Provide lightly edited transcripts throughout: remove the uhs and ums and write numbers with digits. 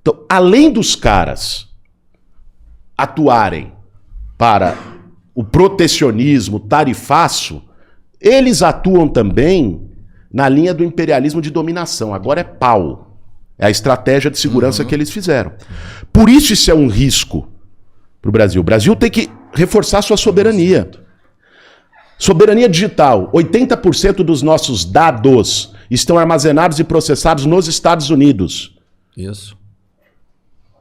Então, além dos caras atuarem para o protecionismo tarifaço, eles atuam também na linha do imperialismo de dominação. Agora é pau. É a estratégia de segurança que eles fizeram. Por isso é um risco para o Brasil. O Brasil tem que reforçar sua soberania. Soberania digital. 80% dos nossos dados estão armazenados e processados nos Estados Unidos. Isso.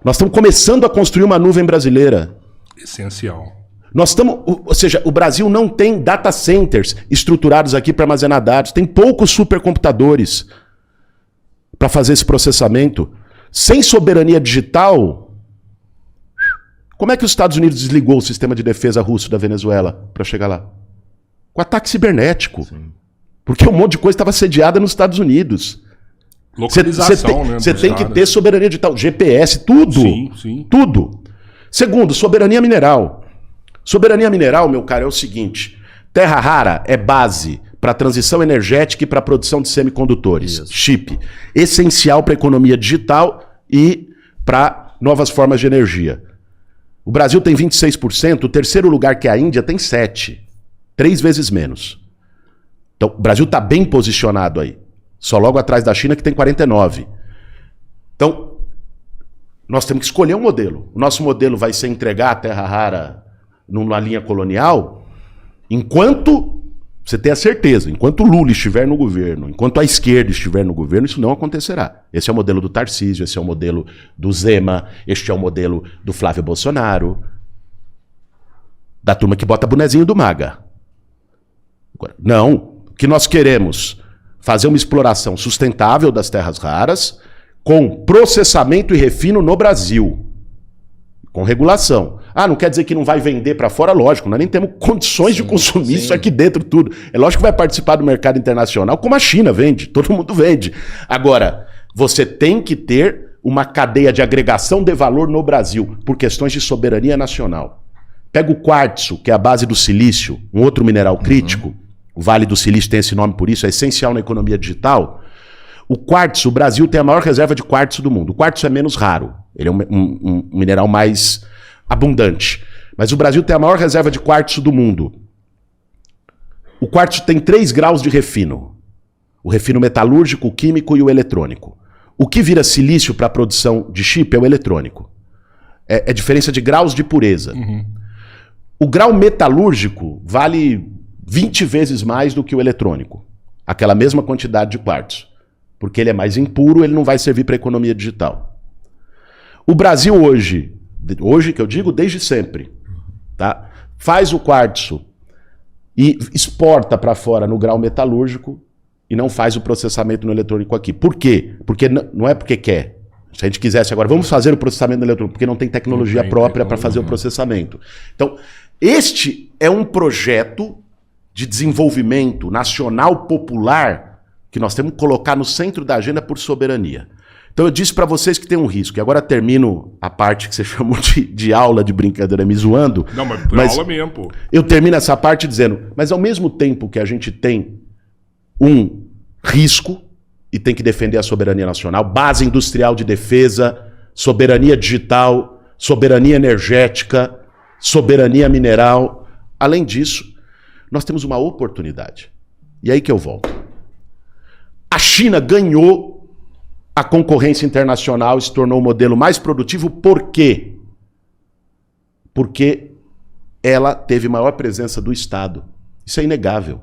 Nós estamos começando a construir uma nuvem brasileira. Essencial. Nós estamos, ou seja, o Brasil não tem data centers estruturados aqui para armazenar dados. Tem poucos supercomputadores para fazer esse processamento. Sem soberania digital, como é que os Estados Unidos desligou o sistema de defesa russo da Venezuela para chegar lá? Com ataque cibernético. Sim. Porque um monte de coisa estava sediada nos Estados Unidos. Localização, né? Você tem que ter soberania digital, GPS, tudo. Sim, sim. Tudo. Segundo, soberania mineral. Soberania mineral, meu cara, é o seguinte: terra rara é base para a transição energética e para a produção de semicondutores. Isso. Chip. Essencial para a economia digital e para novas formas de energia. O Brasil tem 26%, o terceiro lugar, que é a Índia, tem 7%. 3 vezes menos. Então, o Brasil está bem posicionado aí. Só logo atrás da China, que tem 49%. Então, nós temos que escolher um modelo. O nosso modelo vai ser entregar a terra rara numa linha colonial, enquanto, você tem a certeza, enquanto o Lula estiver no governo, enquanto a esquerda estiver no governo, isso não acontecerá. Esse é o modelo do Tarcísio, esse é o modelo do Zema, este é o modelo do Flávio Bolsonaro, da turma que bota bonezinho do MAGA. Não, o que nós queremos fazer uma exploração sustentável das terras raras, com processamento e refino no Brasil, com regulação. Ah, não quer dizer que não vai vender para fora? Lógico, nós nem temos condições de consumir isso aqui dentro tudo. É lógico que vai participar do mercado internacional, como a China vende, todo mundo vende. Agora, você tem que ter uma cadeia de agregação de valor no Brasil, por questões de soberania nacional. Pega o quartzo, que é a base do silício, um outro mineral crítico, o Vale do Silício tem esse nome por isso, é essencial na economia digital. O quartzo, o Brasil tem a maior reserva de quartzo do mundo. O quartzo é menos raro, ele é um mineral mais abundante. Mas o Brasil tem a maior reserva de quartzo do mundo. O quartzo tem 3 graus de refino. O refino metalúrgico, o químico e o eletrônico. O que vira silício para a produção de chip é o eletrônico. É diferença de graus de pureza. O grau metalúrgico vale 20 vezes mais do que o eletrônico. Aquela mesma quantidade de quartzo. Porque ele é mais impuro, ele não vai servir para a economia digital. O Brasil hoje que eu digo desde sempre, tá? Faz o quartzo e exporta para fora no grau metalúrgico e não faz o processamento no eletrônico aqui. Por quê? Porque não é porque quer. Se a gente quisesse agora, vamos fazer o processamento no eletrônico, porque não tem tecnologia própria para fazer o processamento. Então, este é um projeto de desenvolvimento nacional popular que nós temos que colocar no centro da agenda por soberania. Então eu disse para vocês que tem um risco, e agora termino a parte que você chamou de aula de brincadeira me zoando. Não, mas aula mesmo, pô. Eu termino essa parte dizendo, mas ao mesmo tempo que a gente tem um risco e tem que defender a soberania nacional, base industrial de defesa, soberania digital, soberania energética, soberania mineral. Além disso, nós temos uma oportunidade. E aí que eu volto. A China ganhou a concorrência internacional e se tornou o modelo mais produtivo. Por quê? Porque ela teve maior presença do Estado. Isso é inegável.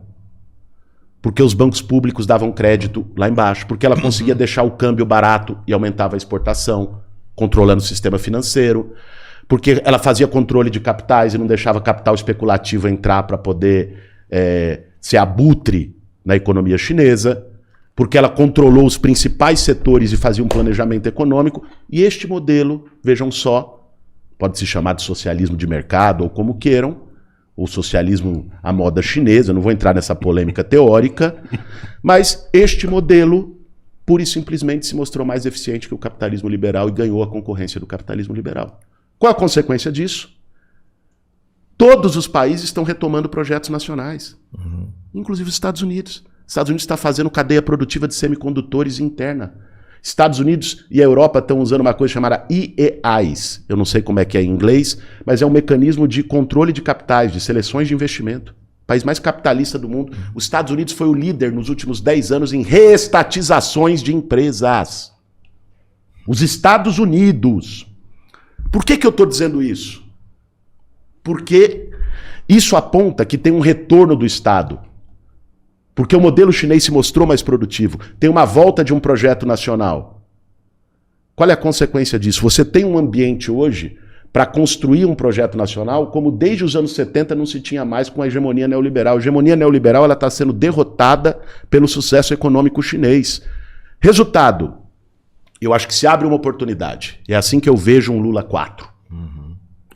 Porque os bancos públicos davam crédito lá embaixo. Porque ela conseguia deixar o câmbio barato e aumentava a exportação, controlando o sistema financeiro. Porque ela fazia controle de capitais e não deixava capital especulativo entrar para poder ser abutre na economia chinesa. Porque ela controlou os principais setores e fazia um planejamento econômico. E este modelo, vejam só, pode se chamar de socialismo de mercado ou como queiram, ou socialismo à moda chinesa, eu não vou entrar nessa polêmica teórica, mas este modelo, pura e simplesmente, se mostrou mais eficiente que o capitalismo liberal e ganhou a concorrência do capitalismo liberal. Qual a consequência disso? Todos os países estão retomando projetos nacionais, inclusive os Estados Unidos. Os Estados Unidos está fazendo cadeia produtiva de semicondutores interna. Estados Unidos e a Europa estão usando uma coisa chamada IEAs. Eu não sei como é que é em inglês, mas é um mecanismo de controle de capitais, de seleções de investimento. O país mais capitalista do mundo. Os Estados Unidos foi o líder nos últimos 10 anos em reestatizações de empresas. Os Estados Unidos. Por que eu estou dizendo isso? Porque isso aponta que tem um retorno do Estado. Porque o modelo chinês se mostrou mais produtivo. Tem uma volta de um projeto nacional. Qual é a consequência disso? Você tem um ambiente hoje para construir um projeto nacional como desde os anos 70 não se tinha mais com a hegemonia neoliberal. A hegemonia neoliberal está sendo derrotada pelo sucesso econômico chinês. Resultado, eu acho que se abre uma oportunidade. É assim que eu vejo um Lula 4.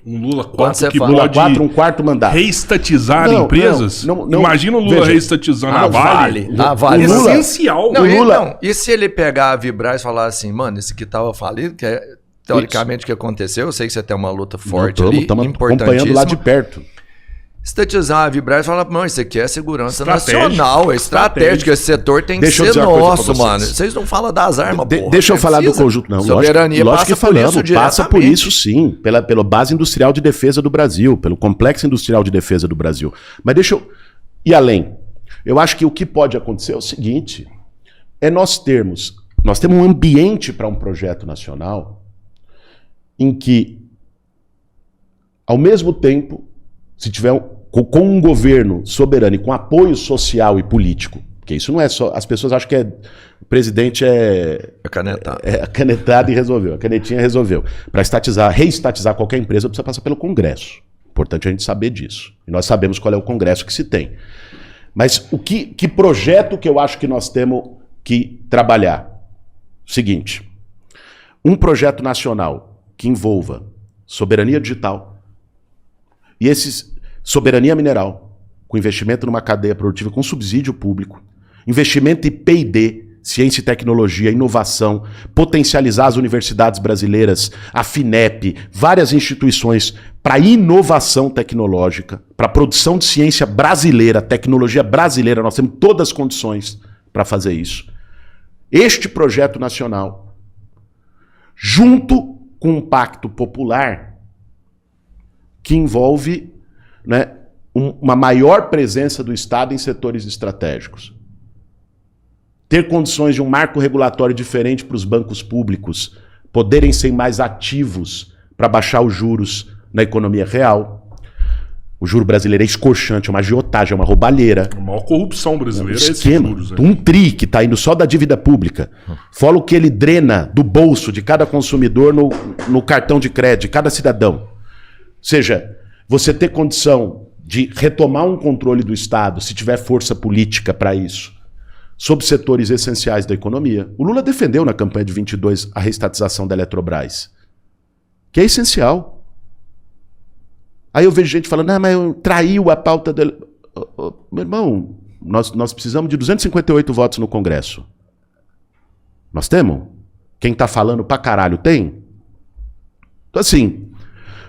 Um Lula 4 que Lula pode 4, um quarto mandato. Reestatizar empresas? Não, Imagina o Lula reestatizando a Vale. A Vale. O Lula, essencial. Não, o Lula... e se ele pegar a Vibraz e falar assim, mano, esse aqui tava falido, que é teoricamente o que aconteceu, eu sei que você tem uma luta forte ali, estamos acompanhando lá de perto. Estatizar a Vibraz e falar, não, isso aqui é segurança Estratégico. nacional, é estratégico, esse setor tem que ser nosso, mano. Vocês não falam das armas, porra. Deixa eu falar do conjunto, não. Soberania lógico que falamos, passa por isso sim, pela base industrial de defesa do Brasil, pelo complexo industrial de defesa do Brasil. Mas deixa eu ir além. Eu acho que o que pode acontecer é o seguinte, nós temos um ambiente para um projeto nacional em que, ao mesmo tempo, se tiver com um governo soberano e com apoio social e político, porque isso não é só... As pessoas acham que o presidente é canetado e resolveu. A canetinha resolveu. Para reestatizar qualquer empresa, precisa passar pelo Congresso. Importante a gente saber disso. E nós sabemos qual é o Congresso que se tem. Mas que projeto que eu acho que nós temos que trabalhar? Seguinte, um projeto nacional que envolva soberania digital e soberania mineral, com investimento numa cadeia produtiva com subsídio público, investimento em P&D, ciência e tecnologia, inovação, potencializar as universidades brasileiras, a FINEP, várias instituições para inovação tecnológica, para produção de ciência brasileira, tecnologia brasileira, nós temos todas as condições para fazer isso. Este projeto nacional, junto com um pacto popular que envolve uma maior presença do Estado em setores estratégicos. Ter condições de um marco regulatório diferente para os bancos públicos poderem ser mais ativos para baixar os juros na economia real. O juro brasileiro é escorchante, é uma agiotagem, é uma roubalheira. A maior corrupção brasileira é esse juros. Um tri que está indo só da dívida pública. Fora o que ele drena do bolso de cada consumidor no cartão de crédito, de cada cidadão. Ou seja, você ter condição de retomar um controle do Estado, se tiver força política para isso, sobre setores essenciais da economia. O Lula defendeu na campanha de 22 a reestatização da Eletrobras, que é essencial. Aí eu vejo gente falando, mas traiu a pauta dele. Meu irmão, nós precisamos de 258 votos no Congresso. Nós temos? Quem está falando pra caralho tem? Então assim,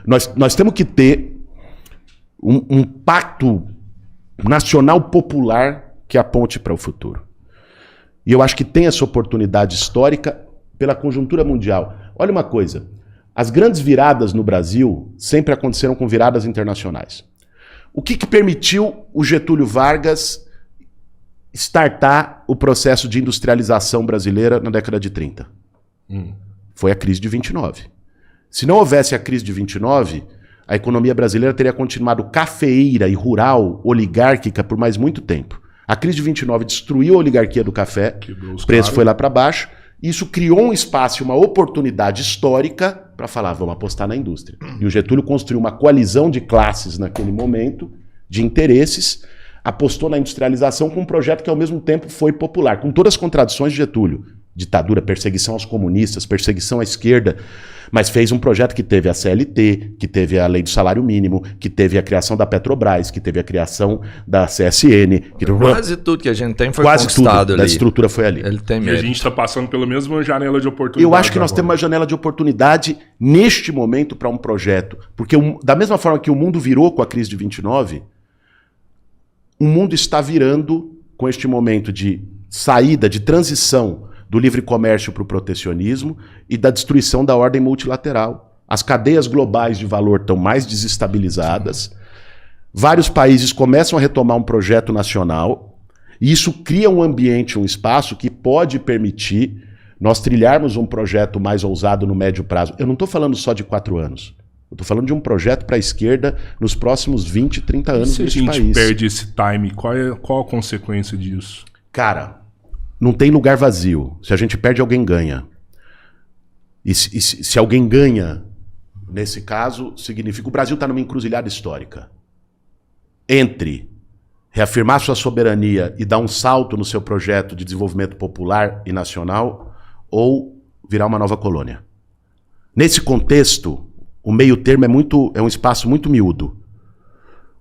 nós temos que ter um pacto nacional popular que aponte para o futuro. E eu acho que tem essa oportunidade histórica pela conjuntura mundial. Olha uma coisa, as grandes viradas no Brasil sempre aconteceram com viradas internacionais. O que permitiu o Getúlio Vargas startar o processo de industrialização brasileira na década de 30? Foi a crise de 29. Se não houvesse a crise de 29, a economia brasileira teria continuado cafeeira e rural, oligárquica, por mais muito tempo. A crise de 29 destruiu a oligarquia do café, o preço foi lá para baixo, e isso criou um espaço, uma oportunidade histórica para falar, vamos apostar na indústria. E o Getúlio construiu uma coalizão de classes naquele momento, de interesses, apostou na industrialização com um projeto que ao mesmo tempo foi popular, com todas as contradições de Getúlio. Ditadura, perseguição aos comunistas, perseguição à esquerda, mas fez um projeto que teve a CLT, que teve a lei do salário mínimo, que teve a criação da Petrobras, que teve a criação da CSN. Quase tudo que a gente tem foi conquistado ali. A estrutura foi ali. Ele tem medo. E a gente está passando pela mesma janela de oportunidade. Eu acho que nós temos uma janela de oportunidade neste momento para um projeto, porque da mesma forma que o mundo virou com a crise de 29, o mundo está virando com este momento de saída, de transição do livre comércio para o protecionismo e da destruição da ordem multilateral. As cadeias globais de valor estão mais desestabilizadas. Vários países começam a retomar um projeto nacional e isso cria um ambiente, um espaço que pode permitir nós trilharmos um projeto mais ousado no médio prazo. Eu não estou falando só de 4 anos. Eu estou falando de um projeto para a esquerda nos próximos 20, 30 anos neste país. Se a gente perde esse time, qual a consequência disso? Cara, não tem lugar vazio. Se a gente perde, alguém ganha. E se alguém ganha, nesse caso, significa que o Brasil está numa encruzilhada histórica. Entre reafirmar sua soberania e dar um salto no seu projeto de desenvolvimento popular e nacional ou virar uma nova colônia. Nesse contexto, o meio termo é um espaço muito miúdo.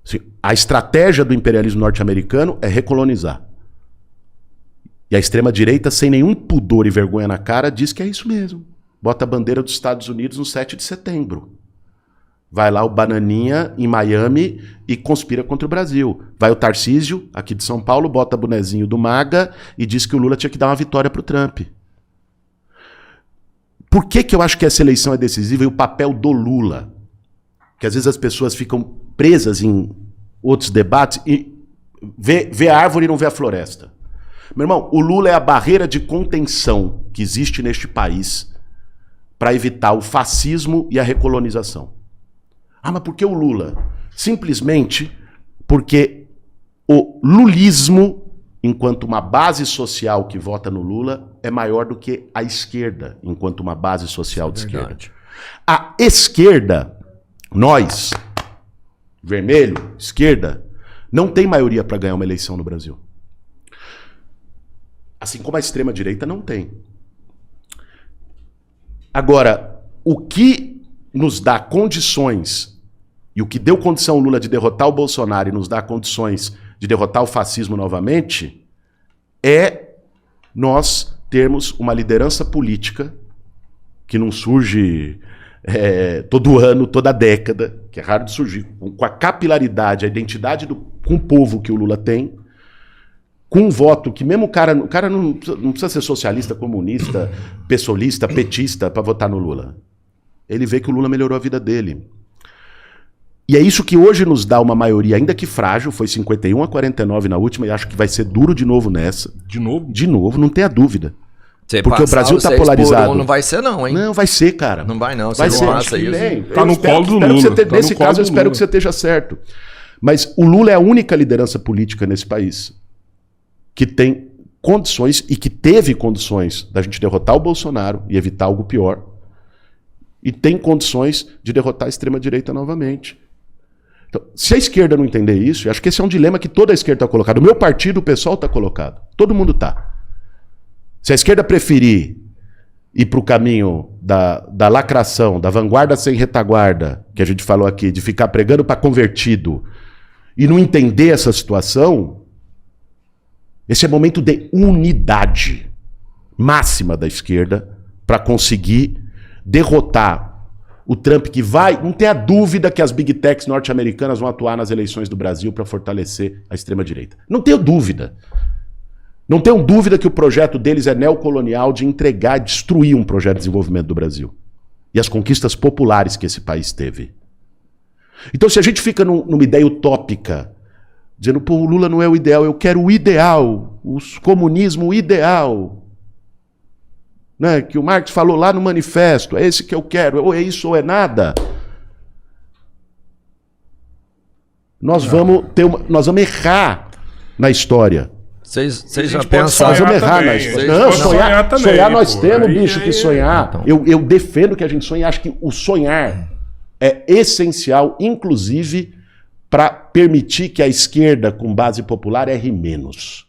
Assim, a estratégia do imperialismo norte-americano é recolonizar. E a extrema-direita, sem nenhum pudor e vergonha na cara, diz que é isso mesmo. Bota a bandeira dos Estados Unidos no 7 de setembro. Vai lá o Bananinha em Miami e conspira contra o Brasil. Vai o Tarcísio, aqui de São Paulo, bota bonezinho do MAGA e diz que o Lula tinha que dar uma vitória para o Trump. Por que eu acho que essa eleição é decisiva e o papel do Lula? Porque às vezes as pessoas ficam presas em outros debates e vê a árvore e não vê a floresta. Meu irmão, o Lula é a barreira de contenção que existe neste país para evitar o fascismo e a recolonização. Ah, mas por que o Lula? Simplesmente porque o lulismo, enquanto uma base social que vota no Lula, é maior do que a esquerda, enquanto uma base social de esquerda. A esquerda, nós, vermelho, esquerda, não tem maioria para ganhar uma eleição no Brasil. Assim como a extrema-direita não tem. Agora, o que nos dá condições, e o que deu condição ao Lula de derrotar o Bolsonaro e nos dá condições de derrotar o fascismo novamente, é nós termos uma liderança política que não surge todo ano, toda década, que é raro de surgir, com a capilaridade, a identidade com o povo que o Lula tem, com um voto que mesmo o cara não precisa ser socialista, comunista, pessoalista, petista para votar no Lula. Ele vê que o Lula melhorou a vida dele. E é isso que hoje nos dá uma maioria, ainda que frágil, foi 51-49 na última, e acho que vai ser duro de novo nessa. De novo? De novo, não tenha dúvida. Porque o Brasil está polarizado. Não vai ser não, hein? Não, vai ser, cara. Não vai não, vai você ser. não passa isso. Tá no colo do Lula. Nesse caso, eu espero que você esteja certo. Mas o Lula é a única liderança política nesse país que tem condições, e que teve condições da gente derrotar o Bolsonaro e evitar algo pior, e tem condições de derrotar a extrema-direita novamente. Então, se a esquerda não entender isso, eu acho que esse é um dilema que toda a esquerda está colocado. O meu partido, o PSOL, está colocado. Todo mundo está. Se a esquerda preferir ir para o caminho da lacração, da vanguarda sem retaguarda, que a gente falou aqui, de ficar pregando para convertido, e não entender essa situação, esse é momento de unidade máxima da esquerda para conseguir derrotar o Trump, que vai, não tenha dúvida que as big techs norte-americanas vão atuar nas eleições do Brasil para fortalecer a extrema-direita. Não tenho dúvida. Não tenho dúvida que o projeto deles é neocolonial, de entregar, destruir um projeto de desenvolvimento do Brasil. E as conquistas populares que esse país teve. Então, se a gente fica numa ideia utópica, dizendo, pô, o Lula não é o ideal, eu quero o ideal, o comunismo ideal, né, que o Marx falou lá no manifesto, é esse que eu quero, ou é isso ou é nada. Nós vamos errar na história. Vocês já pensaram? Nós vamos errar na história. Não, sonhar nós temos, bicho, que sonhar. Então. Eu defendo que a gente sonhe, acho que o sonhar é essencial, inclusive para permitir que a esquerda com base popular erre menos.